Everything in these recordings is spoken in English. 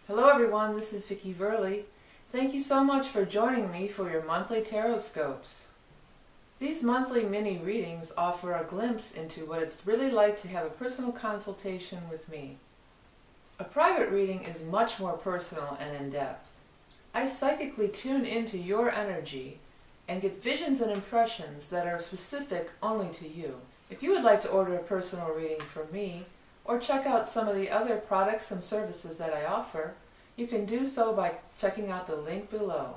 Hello everyone, this is Vicki Verley. Thank you so much for joining me for your monthly Tarotscopes. These monthly mini readings offer a glimpse into what it's really like to have a personal consultation with me. A private reading is much more personal and in-depth. I psychically tune into your energy and get visions and impressions that are specific only to you. If you would like to order a personal reading from me, or check out some of the other products and services that I offer, you can do so by checking out the link below.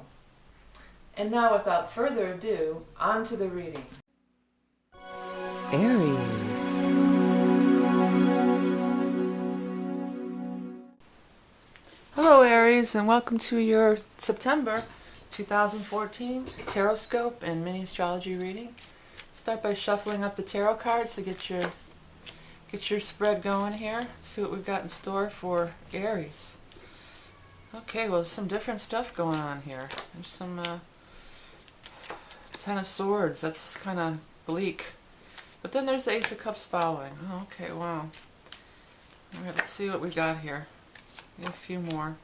And now, without further ado, on to the reading. Aries. Hello Aries, and welcome to your September 2014 Tarotscope and mini astrology reading. Start by shuffling up the tarot cards to get your spread going here. See what we've got in store for Aries. Okay, well, there's some different stuff going on here. There's some Ten of Swords. That's kind of bleak. But then there's the Ace of Cups following. Oh, okay, wow. All right, let's see what we got here. A few more.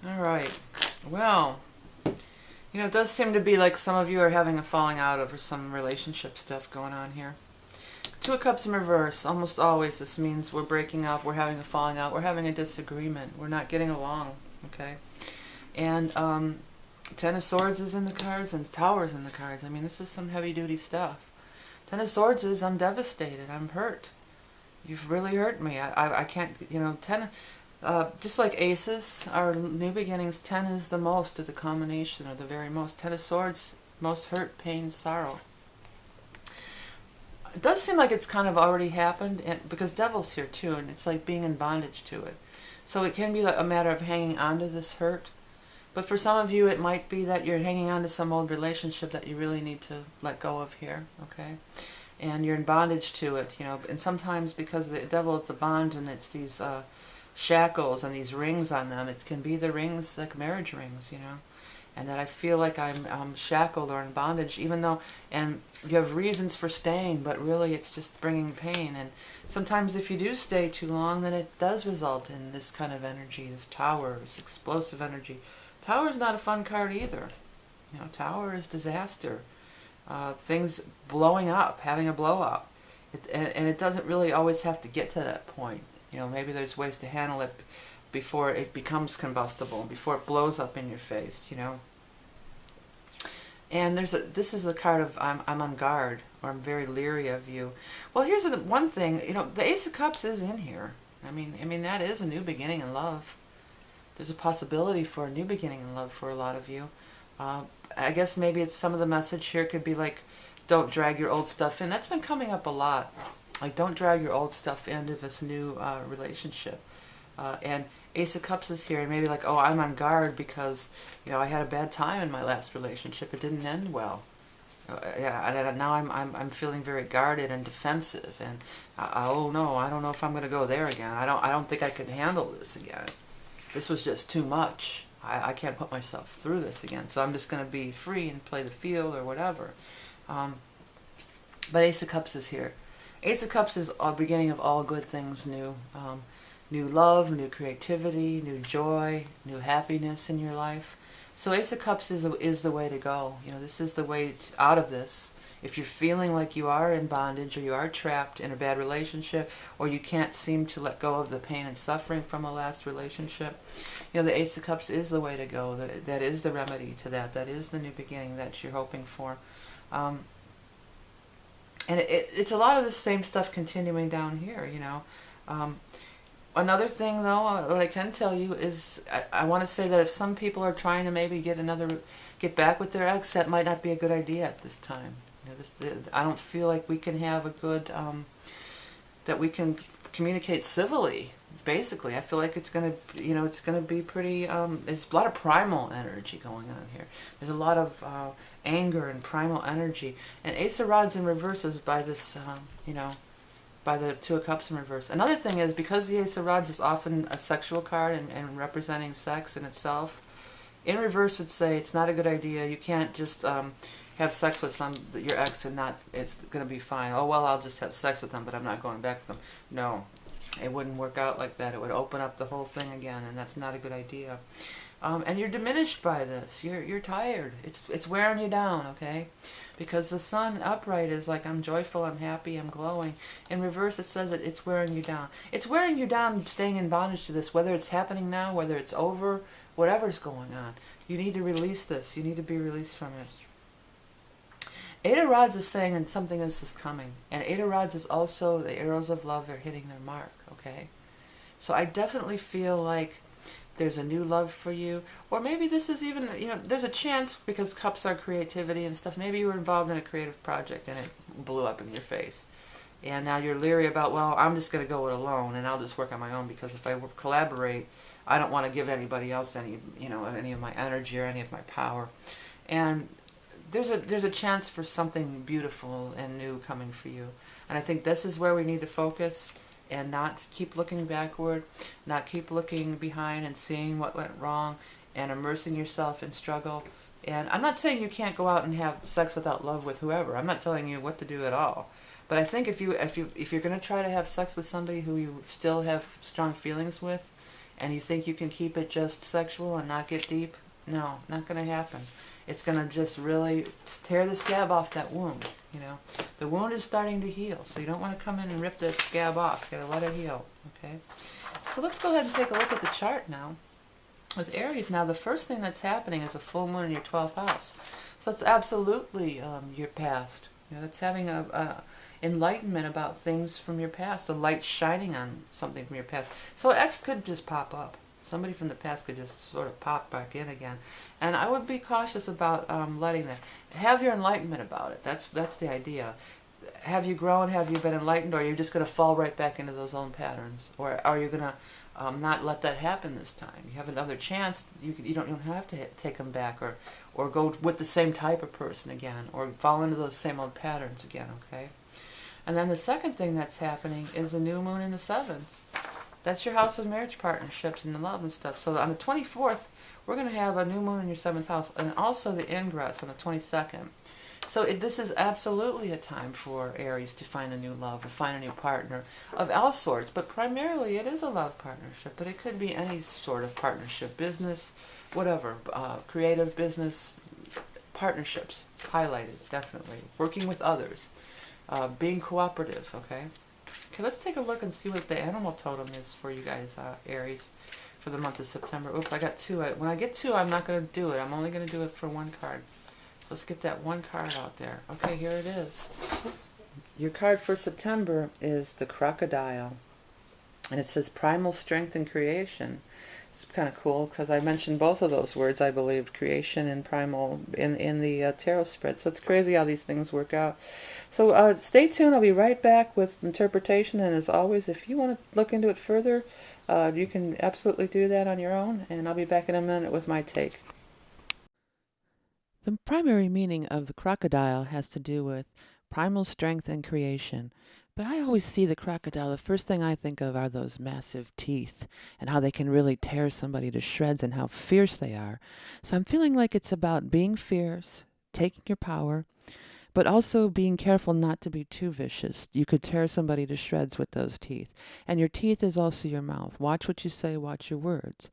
All right. Well, you know, it does seem to be like some of you are having a falling out over some relationship stuff going on here. Two of Cups in reverse. Almost always this means we're breaking up, we're having a falling out, we're having a disagreement, we're not getting along, okay? And Ten of Swords is in the cards and Tower's in the cards. I mean, this is some heavy-duty stuff. Ten of Swords is I'm devastated, I'm hurt. You've really hurt me. I can't, you know, just like aces are new beginnings, 10 is the most of the combination, or the very most. Ten of Swords, most hurt, pain, sorrow. It does seem like it's kind of already happened, and because Devil's here too, and it's like being in bondage to it. So it can be like a matter of hanging on to this hurt. But for some of you, it might be that you're hanging on to some old relationship that you really need to let go of here, okay? And you're in bondage to it, you know. And sometimes because the Devil is the bond, and it's these shackles and these rings on them, it can be the rings like marriage rings, you know. And that I feel like I'm shackled or in bondage, even though, and you have reasons for staying, but really it's just bringing pain. And sometimes if you do stay too long, then it does result in this kind of energy, this Tower, this explosive energy. Tower is not a fun card either. You know, Tower is disaster. Things blowing up, having a blow up. And it doesn't really always have to get to that point. You know, maybe there's ways to handle it before it becomes combustible, before it blows up in your face, you know. And this is a card of I'm on guard, or I'm very leery of you. Well, here's one thing, you know, the Ace of Cups is in here. I mean that is a new beginning in love. There's a possibility for a new beginning in love for a lot of you. I guess maybe it's some of the message here could be like, don't drag your old stuff in. That's been coming up a lot. Like, don't drag your old stuff into this new relationship. And Ace of Cups is here, and maybe like, oh, I'm on guard because, you know, I had a bad time in my last relationship. It didn't end well. Yeah, and now I'm feeling very guarded and defensive, and oh no, I don't know if I'm going to go there again. I don't think I can handle this again. This was just too much. I can't put myself through this again. So I'm just going to be free and play the field or whatever. But Ace of Cups is here. Ace of Cups is a beginning of all good things new. New love, new creativity, new joy, new happiness in your life. So Ace of Cups is the way to go. You know, this is the way out of this. If you're feeling like you are in bondage, or you are trapped in a bad relationship, or you can't seem to let go of the pain and suffering from a last relationship, you know, the Ace of Cups is the way to go. That is the remedy to that. That is the new beginning that you're hoping for. And it's a lot of the same stuff continuing down here, you know. Another thing, though, what I can tell you is I want to say that if some people are trying to maybe get back with their ex, that might not be a good idea at this time. You know, I don't feel like we can have a good, that we can communicate civilly, basically. I feel like it's going to, you know, it's going to be pretty, there's a lot of primal energy going on here. There's a lot of anger and primal energy. And Ace of Rods in reverse is by this, you know, by the Two of Cups in reverse. Another thing is, because the Ace of Rods is often a sexual card and representing sex in itself, in reverse would say it's not a good idea. You can't just have sex with your ex and not, it's going to be fine. Oh, well, I'll just have sex with them, but I'm not going back with them. No. it wouldn't work out like that. It would open up the whole thing again, and that's not a good idea. And you're diminished by this. You're tired. It's wearing you down, okay? Because the sun upright is like, I'm joyful, I'm happy, I'm glowing. In reverse, it says that it's wearing you down. It's wearing you down staying in bondage to this, whether it's happening now, whether it's over, whatever's going on. You need to release this. You need to be released from it. Eight of Rods is saying that something else is coming. And Eight of Rods is also the arrows of love are hitting their mark, okay? So I definitely feel like there's a new love for you. Or maybe this is even, you know, there's a chance, because cups are creativity and stuff. Maybe you were involved in a creative project and it blew up in your face. And now you're leery about, well, I'm just going to go it alone and I'll just work on my own, because if I collaborate, I don't want to give anybody else any, you know, any of my energy or any of my power. And there's a chance for something beautiful and new coming for you. And I think this is where we need to focus and not keep looking backward, not keep looking behind and seeing what went wrong and immersing yourself in struggle. And I'm not saying you can't go out and have sex without love with whoever. I'm not telling you what to do at all. But I think if you're going to try to have sex with somebody who you still have strong feelings with, and you think you can keep it just sexual and not get deep, no, not going to happen. It's going to just really tear the scab off that wound, you know. The wound is starting to heal, so you don't want to come in and rip that scab off. You got to let it heal, okay? So let's go ahead and take a look at the chart now. With Aries now, the first thing that's happening is a full moon in your 12th house. So it's absolutely your past. You know, it's having a enlightenment about things from your past, the light shining on something from your past. So X could just pop up. Somebody from the past could just sort of pop back in again. And I would be cautious about letting that. Have your enlightenment about it. That's the idea. Have you grown? Have you been enlightened? Or are you just going to fall right back into those own patterns? Or are you going to not let that happen this time? You have another chance. You don't have to take them back, or go with the same type of person again, or fall into those same old patterns again, okay? And then the second thing that's happening is a new moon in the 7th. That's your house of marriage partnerships and the love and stuff. So on the 24th, we're going to have a new moon in your 7th house, and also the ingress on the 22nd. So this is absolutely a time for Aries to find a new love, or find a new partner of all sorts. But primarily it is a love partnership, but it could be any sort of partnership, business, whatever, creative business partnerships, highlighted, definitely. Working with others, being cooperative, okay? Okay, let's take a look and see what the animal totem is for you guys, Aries, for the month of September. Oops, I got two. When I get two, I'm not going to do it. I'm only going to do it for one card. Let's get that one card out there. Okay, here it is. Your card for September is the crocodile. And it says primal strength and creation. It's kind of cool because I mentioned both of those words, I believe, creation and primal, in the tarot spread. So it's crazy how these things work out. So stay tuned. I'll be right back with interpretation. And as always, if you want to look into it further, you can absolutely do that on your own. And I'll be back in a minute with my take. The primary meaning of the crocodile has to do with primal strength and creation. But I always see the crocodile, the first thing I think of are those massive teeth and how they can really tear somebody to shreds and how fierce they are. So I'm feeling like it's about being fierce, taking your power, but also being careful not to be too vicious. You could tear somebody to shreds with those teeth. And your teeth is also your mouth. Watch what you say, watch your words.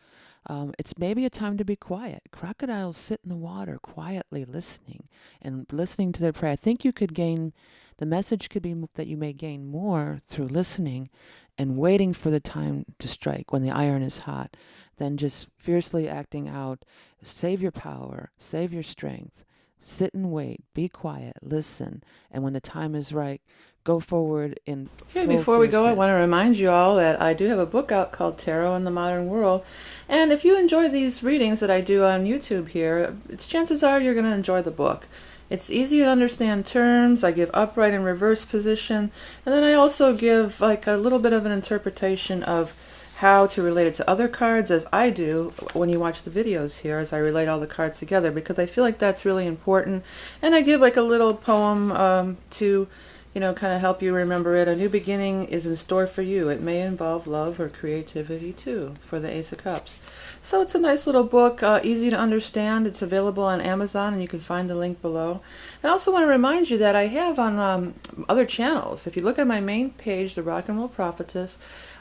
It's maybe a time to be quiet. Crocodiles sit in the water quietly listening and listening to their prey. I think you could gain, the message could be that you may gain more through listening and waiting for the time to strike when the iron is hot than just fiercely acting out. Save your power, save your strength. Sit and wait, be quiet, listen, and when the time is right, go forward in full Before we go, I fierceness. want to remind you all that I do have a book out called Tarot in the Modern World. And if you enjoy these readings that I do on YouTube here, chances are you're going to enjoy the book. It's easy to understand terms. I give upright and reverse position. And then I also give like a little bit of an interpretation of how to relate it to other cards, as I do when you watch the videos here, as I relate all the cards together, because I feel like that's really important. And I give like a little poem to, you know, kind of help you remember it. A new beginning is in store for you. It may involve love or creativity too, for the Ace of Cups. So it's a nice little book, easy to understand. It's available on Amazon, and you can find the link below. I also want to remind you that I have on other channels. If you look at my main page, The Rock and Roll Prophetess,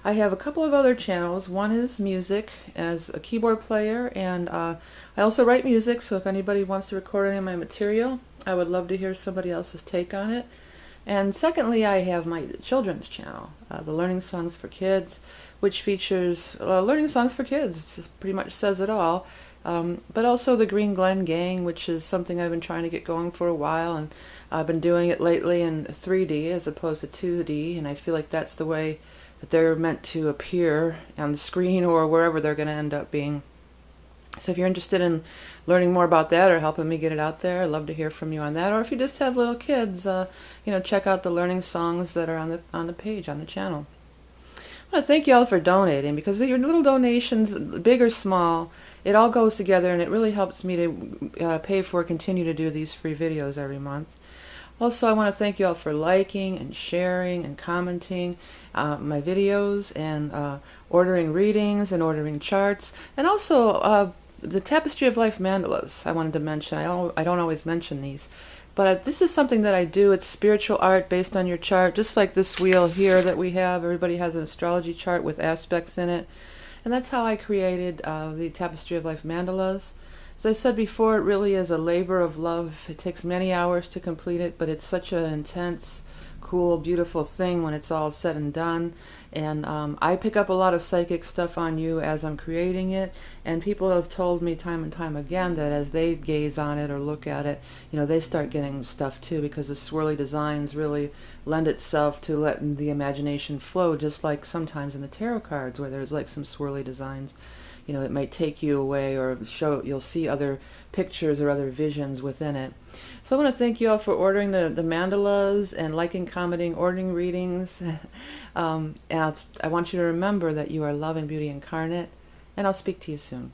I have a couple of other channels. One is music as a keyboard player, and I also write music, so if anybody wants to record any of my material, I would love to hear somebody else's take on it. And secondly, I have my children's channel, the Learning Songs for Kids, which features learning songs for kids. It pretty much says it all. But also the Green Glen Gang, which is something I've been trying to get going for a while, and I've been doing it lately in 3D as opposed to 2D, and I feel like that's the way that they're meant to appear on the screen or wherever they're going to end up being. So if you're interested in learning more about that or helping me get it out there, I'd love to hear from you on that. Or if you just have little kids, check out the learning songs that are on the page, on the channel. I want to thank you all for donating, because your little donations, big or small, it all goes together, and it really helps me to continue to do these free videos every month. Also, I want to thank you all for liking and sharing and commenting my videos, and ordering readings and ordering charts, and also the Tapestry of Life mandalas I wanted to mention. I don't always mention these, but this is something that I do. It's spiritual art based on your chart, just like this wheel here that we have. Everybody has an astrology chart with aspects in it, and that's how I created the Tapestry of Life mandalas. As I said before, it really is a labor of love. It takes many hours to complete it, but it's such an intense, cool, beautiful thing when it's all said and done. And I pick up a lot of psychic stuff on you as I'm creating it, and people have told me time and time again that as they gaze on it or look at it, they start getting stuff too, because the swirly designs really lend itself to letting the imagination flow, just like sometimes in the tarot cards where there's like some swirly designs. It might take you away, or you'll see other pictures or other visions within it. So I want to thank you all for ordering the mandalas and liking, commenting, ordering readings. And I want you to remember that you are love and beauty incarnate, and I'll speak to you soon.